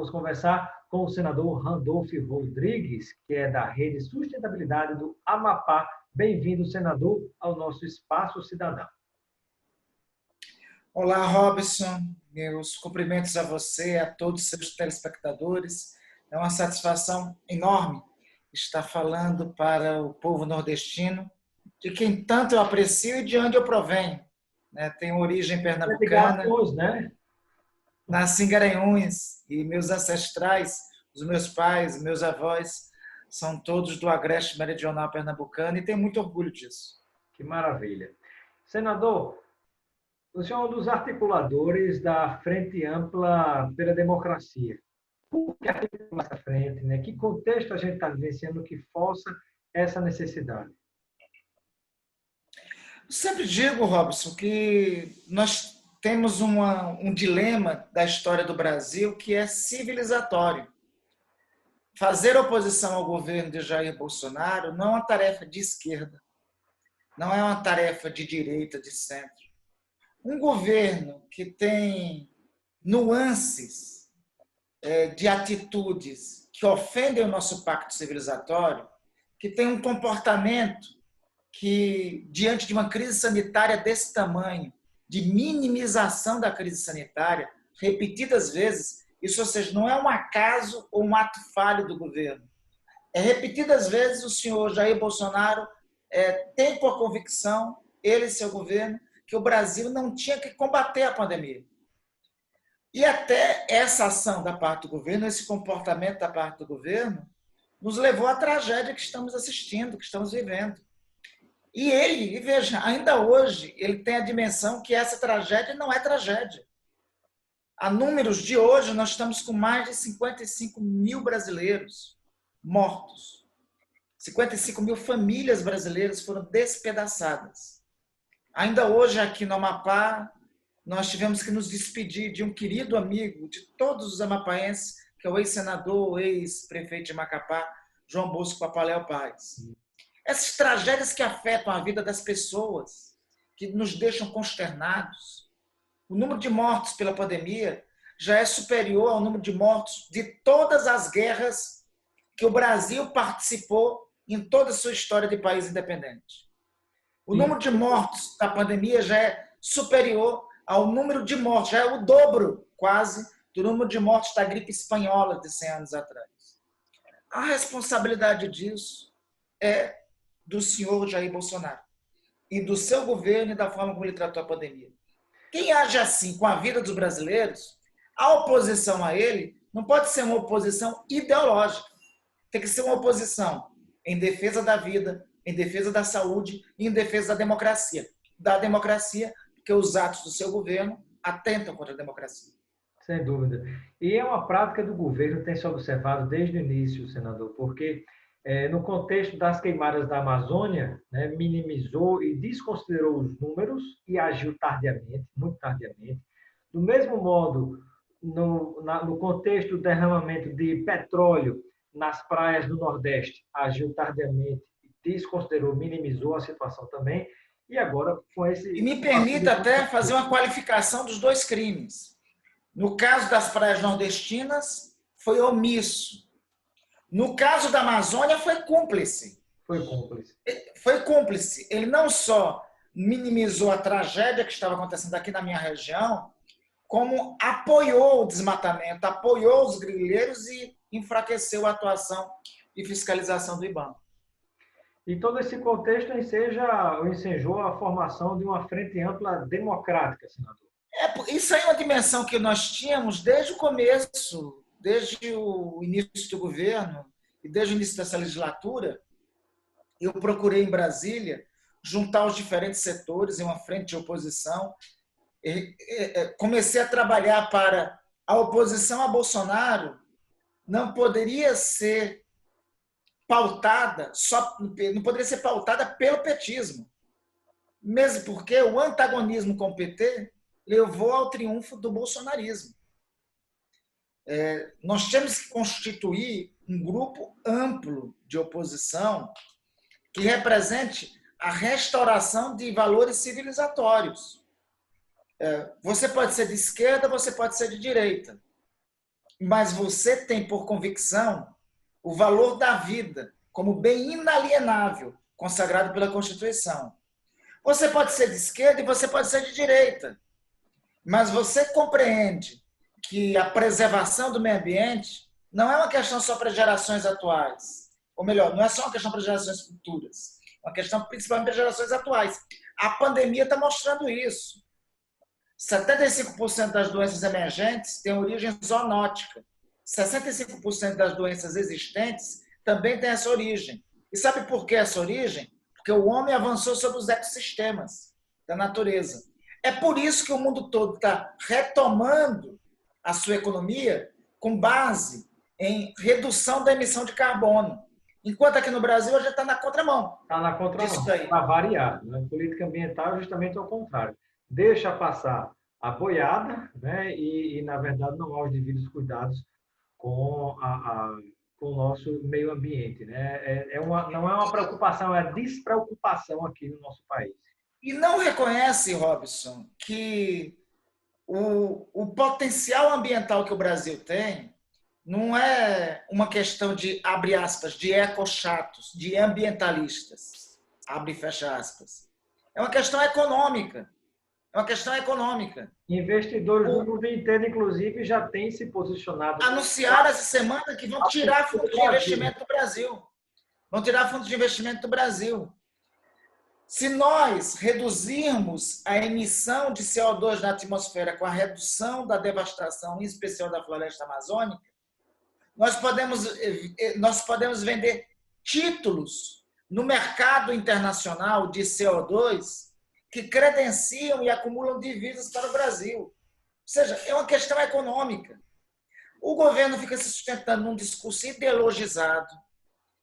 vamos conversar com o senador Randolfo Rodrigues, que é da Rede Sustentabilidade do Amapá. Bem-vindo, senador, ao nosso Espaço Cidadão. Olá, Robson. Meus cumprimentos a você, a todos os seus telespectadores. É uma satisfação enorme estar falando para o povo nordestino, de quem tanto eu aprecio e de onde eu provenho. Tenho origem pernambucana, né? Nasci em Garanhuns e meus ancestrais, os meus pais, meus avós, são todos do Agreste Meridional pernambucano e tenho muito orgulho disso. Que maravilha. Senador, o senhor é um dos articuladores da Frente Ampla pela Democracia. Por que articular essa frente? Né? Que contexto a gente está vivenciando que força essa necessidade? Eu sempre digo, Robson, que nós temos um dilema da história do Brasil que é civilizatório. Fazer oposição ao governo de Jair Bolsonaro não é uma tarefa de esquerda, não é uma tarefa de direita, de centro. Um governo que tem nuances de atitudes que ofendem o nosso pacto civilizatório, que tem um comportamento que, diante de uma crise sanitária desse tamanho, de minimização da crise sanitária, repetidas vezes, isso, ou seja, não é um acaso ou um ato falho do governo. Repetidas vezes o senhor Jair Bolsonaro tem por convicção, ele e seu governo, que o Brasil não tinha que combater a pandemia. E até essa ação da parte do governo, esse comportamento da parte do governo, nos levou à tragédia que estamos assistindo, que estamos vivendo. E veja, ainda hoje, ele tem a dimensão que essa tragédia não é tragédia. A números de hoje, nós estamos com mais de 55 mil brasileiros mortos. 55 mil famílias brasileiras foram despedaçadas. Ainda hoje, aqui no Amapá, nós tivemos que nos despedir de um querido amigo de todos os amapaenses, que é o ex-senador, ex-prefeito de Macapá, João Bosco Papaléu Paz. Essas tragédias que afetam a vida das pessoas, que nos deixam consternados. O número de mortos pela pandemia já é superior ao número de mortos de todas as guerras que o Brasil participou em toda a sua história de país independente. O número de mortos da pandemia já é superior ao número de mortos, já é o dobro, quase, do número de mortos da gripe espanhola de 100 anos atrás. A responsabilidade disso é do senhor Jair Bolsonaro e do seu governo e da forma como ele tratou a pandemia. Quem age assim com a vida dos brasileiros, a oposição a ele não pode ser uma oposição ideológica. Tem que ser uma oposição em defesa da vida, em defesa da saúde e em defesa da democracia. Da democracia, porque os atos do seu governo atentam contra a democracia. Sem dúvida. E é uma prática do governo, tem se observado desde o início, senador, porque no contexto das queimadas da Amazônia, né, minimizou e desconsiderou os números e agiu tardiamente, muito tardiamente. Do mesmo modo, no contexto do derramamento de petróleo nas praias do Nordeste, agiu tardiamente, desconsiderou, minimizou a situação também. E agora com esse... E me permita até fazer uma qualificação dos dois crimes. No caso das praias nordestinas, foi omisso. No caso da Amazônia, foi cúmplice. Foi cúmplice. Ele não só minimizou a tragédia que estava acontecendo aqui na minha região, como apoiou o desmatamento, apoiou os grileiros e enfraqueceu a atuação de fiscalização do IBAMA. E todo esse contexto ensejou a formação de uma frente ampla democrática, senador. Isso aí é uma dimensão que nós tínhamos desde o começo, desde o início do governo e desde o início dessa legislatura. Eu procurei em Brasília juntar os diferentes setores em uma frente de oposição. Comecei a trabalhar para a oposição a Bolsonaro não poderia ser pautada não poderia ser pautada pelo petismo, mesmo porque o antagonismo com o PT levou ao triunfo do bolsonarismo. Nós temos que constituir um grupo amplo de oposição que represente a restauração de valores civilizatórios. Você pode ser de esquerda, você pode ser de direita. mas você tem por convicção o valor da vida como bem inalienável, consagrado pela Constituição. Você pode ser de esquerda e você pode ser de direita, mas você compreende que a preservação do meio ambiente não é uma questão só para gerações atuais, ou melhor, não é só uma questão para gerações futuras, é uma questão principalmente para gerações atuais. A pandemia está mostrando isso. 75% das doenças emergentes têm origem zoonótica. 65% das doenças existentes também têm essa origem. E sabe por que essa origem? Porque o homem avançou sobre os ecossistemas da natureza. É por isso que o mundo todo está retomando a sua economia com base em redução da emissão de carbono. Enquanto aqui no Brasil a gente está na contramão. Está na contramão, para variar. Né? Política ambiental é justamente ao contrário. Deixa passar a boiada, né? Na verdade, não há os devidos cuidados com com o nosso meio ambiente. Né? Não é uma preocupação, é despreocupação aqui no nosso país. E não reconhece, Robson, que o potencial ambiental que o Brasil tem não é uma questão de, abre aspas, de ecochatos, de ambientalistas, abre e fecha aspas. É uma questão econômica. É uma questão econômica. Investidores do mundo inteiro, inclusive, já têm se posicionado. Anunciaram essa semana que vão tirar fundos de investimento do Brasil. Vão tirar fundos de investimento do Brasil. Se nós reduzirmos a emissão de CO2 na atmosfera com a redução da devastação, em especial da floresta amazônica, nós podemos vender títulos no mercado internacional de CO2 que credenciam e acumulam divisas para o Brasil. Ou seja, é uma questão econômica. O governo fica se sustentando num discurso ideologizado,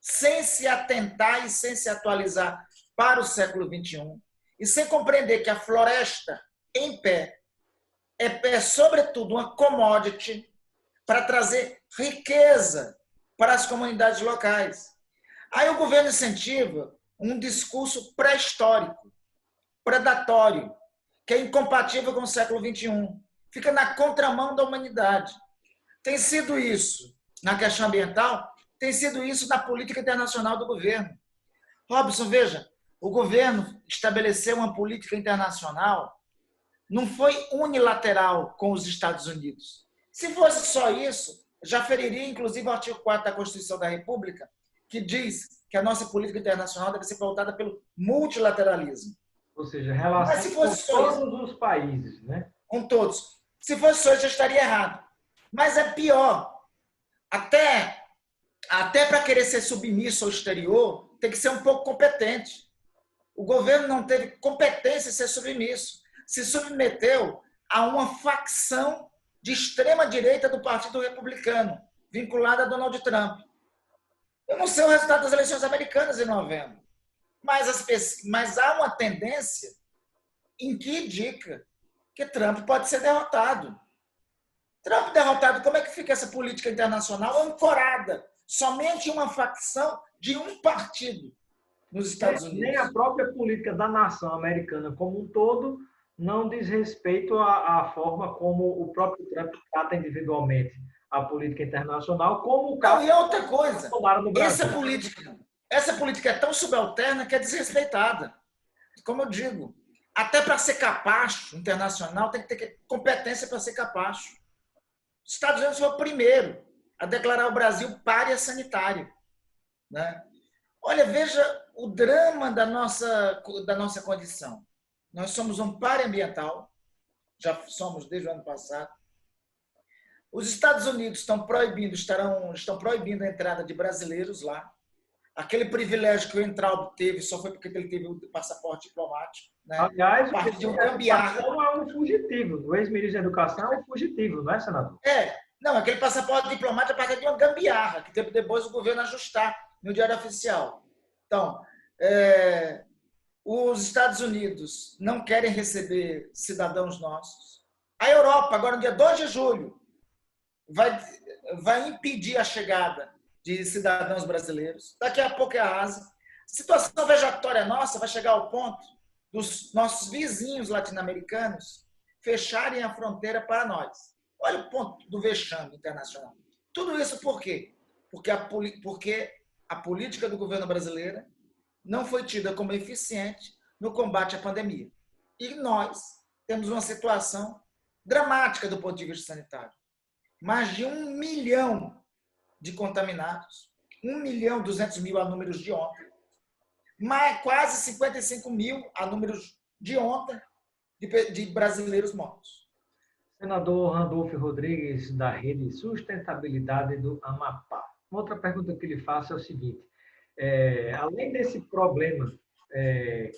sem se atentar e sem se atualizar para o século XXI, e sem compreender que a floresta em pé é sobretudo, uma commodity para trazer riqueza para as comunidades locais. Aí o governo incentiva um discurso pré-histórico, predatório, que é incompatível com o século XXI. Fica na contramão da humanidade. Tem sido isso na questão ambiental, tem sido isso na política internacional do governo. Robson, veja, o governo estabeleceu uma política internacional, não foi unilateral com os Estados Unidos. Se fosse só isso, já feriria, inclusive, o artigo 4º da Constituição da República, que diz que a nossa política internacional deve ser pautada pelo multilateralismo. Ou seja, relação com todos os países, né? Com todos. Se fosse só isso, já estaria errado. Mas é pior. Até para querer ser submisso ao exterior, tem que ser um pouco competente. O governo não teve competência em ser submisso. Se submeteu a uma facção de extrema-direita do Partido Republicano, vinculada a Donald Trump. Eu não sei o resultado das eleições americanas em novembro, mas há uma tendência em que indica que Trump pode ser derrotado. Trump derrotado, como é que fica essa política internacional ancorada somente em uma facção de um partido nos Estados Unidos? Nem a própria política da nação americana como um todo não diz respeito à forma como o próprio Trump trata individualmente a política internacional, como o caso e outra coisa, do Brasil. Essa política é tão subalterna que é desrespeitada. Como eu digo, até para ser capacho internacional tem que ter competência para ser capacho. Os Estados Unidos foi o primeiro a declarar o Brasil pária sanitário. Né? Olha, veja o drama da nossa condição. Nós somos um pária ambiental, já somos desde o ano passado. Os Estados Unidos estão proibindo a entrada de brasileiros lá. Aquele privilégio que o Entraub teve só foi porque ele teve o passaporte diplomático. Né? Aliás, o gambiarra é um fugitivo. O ex-ministro da Educação é um fugitivo, não é, senador? Não, aquele passaporte diplomático é a partir de uma gambiarra, que teve depois o governo ajustar no Diário Oficial. Então, os Estados Unidos não querem receber cidadãos nossos. A Europa, agora no dia 2 de julho, vai impedir a chegada de cidadãos brasileiros. Daqui a pouco é a Ásia. A situação vejatória nossa vai chegar ao ponto dos nossos vizinhos latino-americanos fecharem a fronteira para nós. Olha o ponto do vexame internacional. Tudo isso por quê? Porque a política do governo brasileiro não foi tida como eficiente no combate à pandemia. E nós temos uma situação dramática do ponto de vista sanitário. Mais de 1 milhão de contaminados, 1.200.000 a números de ontem, mais quase 55 mil a números de ontem de brasileiros mortos. Senador Randolfo Rodrigues, da Rede Sustentabilidade do Amapá. Outra pergunta que lhe faço é o seguinte: além desse problema,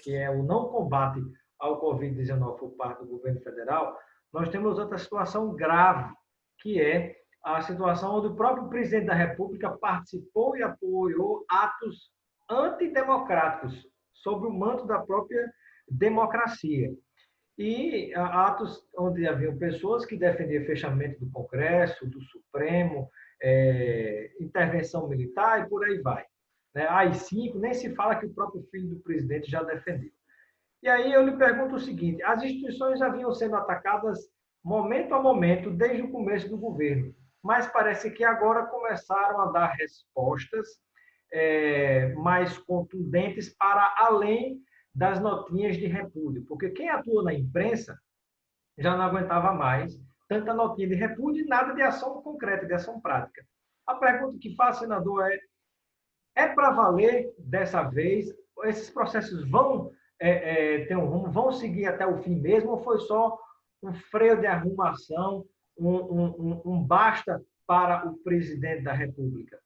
que é o não combate ao Covid-19 por parte do governo federal, nós temos outra situação grave, que é a situação onde o próprio presidente da República participou e apoiou atos antidemocráticos sob o manto da própria democracia. E atos onde haviam pessoas que defendiam fechamento do Congresso, do Supremo, intervenção militar e por aí vai. AI-5, nem se fala que o próprio filho do presidente já defendeu. E aí eu lhe pergunto o seguinte: as instituições já vinham sendo atacadas momento a momento desde o começo do governo, mas parece que agora começaram a dar respostas mais contundentes para além das notinhas de repúdio, porque quem atua na imprensa já não aguentava mais tanta notinha de repúdio e nada de ação concreta, de ação prática. A pergunta que faço, senador, é para valer dessa vez? Esses processos vão ter um rumo, vão seguir até o fim mesmo, ou foi só um freio de arrumação, um basta para o presidente da República?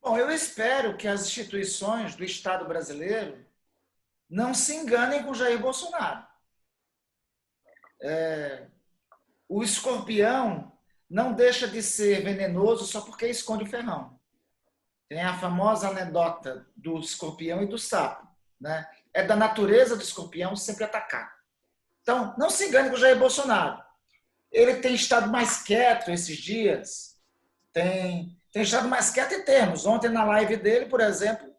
Bom, eu espero que as instituições do Estado brasileiro não se enganem com Jair Bolsonaro. O escorpião não deixa de ser venenoso só porque esconde o ferrão. Tem a famosa anedota do escorpião e do sapo, né? É da natureza do escorpião sempre atacar. Então, não se engane com o Jair Bolsonaro. Ele tem estado mais quieto esses dias, tem estado mais quieto em termos. Ontem, na live dele, por exemplo,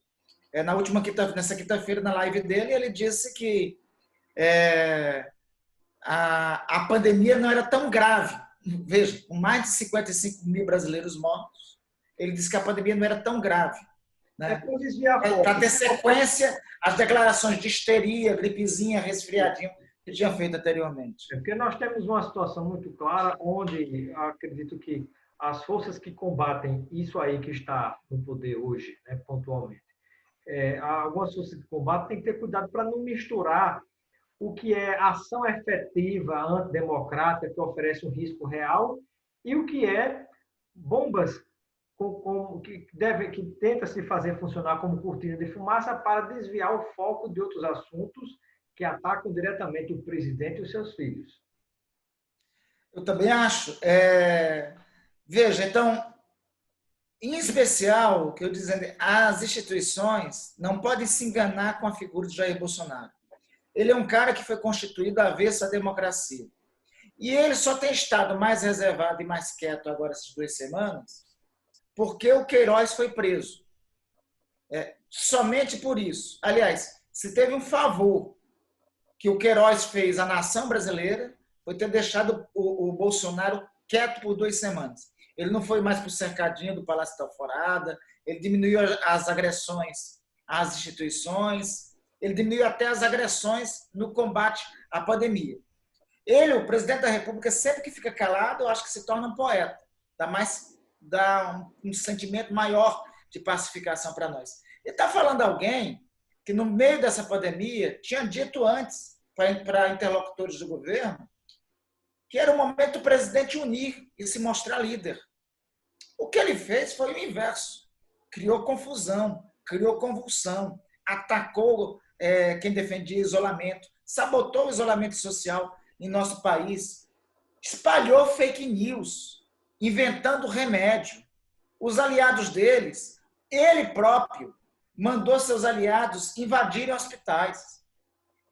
nessa quinta-feira, na live dele, ele disse que a pandemia não era tão grave. Veja, com mais de 55 mil brasileiros mortos, ele disse que a pandemia não era tão grave. Né? Para ter sequência as declarações de histeria, gripezinha, resfriadinho que tinha feito anteriormente. Porque nós temos uma situação muito clara onde acredito que as forças que combatem isso aí que está no poder hoje, né, pontualmente, algumas forças que combatem têm que ter cuidado para não misturar o que é ação efetiva antidemocrática, que oferece um risco real, e o que é bombas que tenta se fazer funcionar como cortina de fumaça para desviar o foco de outros assuntos que atacam diretamente o presidente e os seus filhos. Eu também acho. Veja, então, em especial, o que eu dizendo, as instituições não podem se enganar com a figura de Jair Bolsonaro. Ele é um cara que foi constituído avesso à democracia. E ele só tem estado mais reservado e mais quieto agora essas 2 semanas porque o Queiroz foi preso. Somente por isso. Aliás, se teve um favor que o Queiroz fez à nação brasileira, foi ter deixado o Bolsonaro quieto por 2 semanas. Ele não foi mais para o cercadinho do Palácio da Alvorada, ele diminuiu as agressões às instituições, ele diminuiu até as agressões no combate à pandemia. Ele, o presidente da República, sempre que fica calado, eu acho que se torna um poeta. Dá um sentimento maior de pacificação para nós. Ele está falando alguém que, no meio dessa pandemia, tinha dito antes para interlocutores do governo que era o momento do presidente unir e se mostrar líder. O que ele fez foi o inverso. Criou confusão, criou convulsão, atacou quem defendia isolamento, sabotou o isolamento social em nosso país, espalhou fake news, inventando remédio. Os aliados deles, ele próprio, mandou seus aliados invadirem hospitais.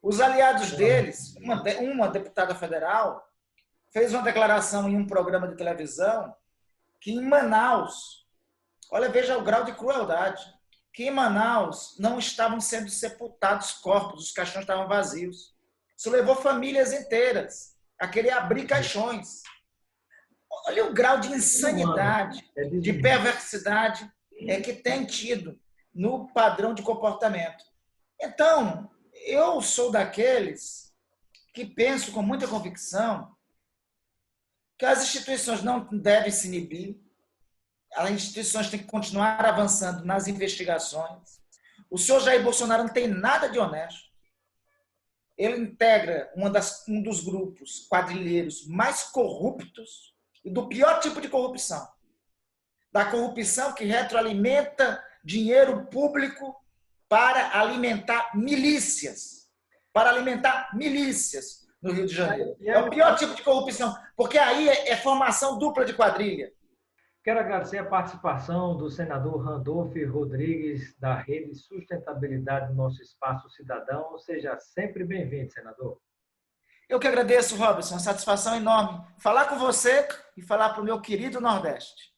Os aliados deles, uma deputada federal, fez uma declaração em um programa de televisão que em Manaus, veja o grau de crueldade, que em Manaus não estavam sendo sepultados corpos, os caixões estavam vazios. Isso levou famílias inteiras a querer abrir caixões. Olha o grau de insanidade, de desumano. perversidade que tem tido no padrão de comportamento. Então, eu sou daqueles que penso com muita convicção que as instituições não devem se inibir, as instituições têm que continuar avançando nas investigações. O senhor Jair Bolsonaro não tem nada de honesto. Ele integra um dos grupos quadrilheiros mais corruptos e do pior tipo de corrupção. Da corrupção que retroalimenta dinheiro público para alimentar milícias. Para alimentar milícias no Rio de Janeiro. É o pior tipo de corrupção, porque aí é formação dupla de quadrilha. Quero agradecer a participação do senador Randolfo Rodrigues, da Rede Sustentabilidade do Nosso Espaço Cidadão. Seja sempre bem-vindo, senador. Eu que agradeço, Robson. Uma satisfação enorme falar com você e falar para o meu querido Nordeste.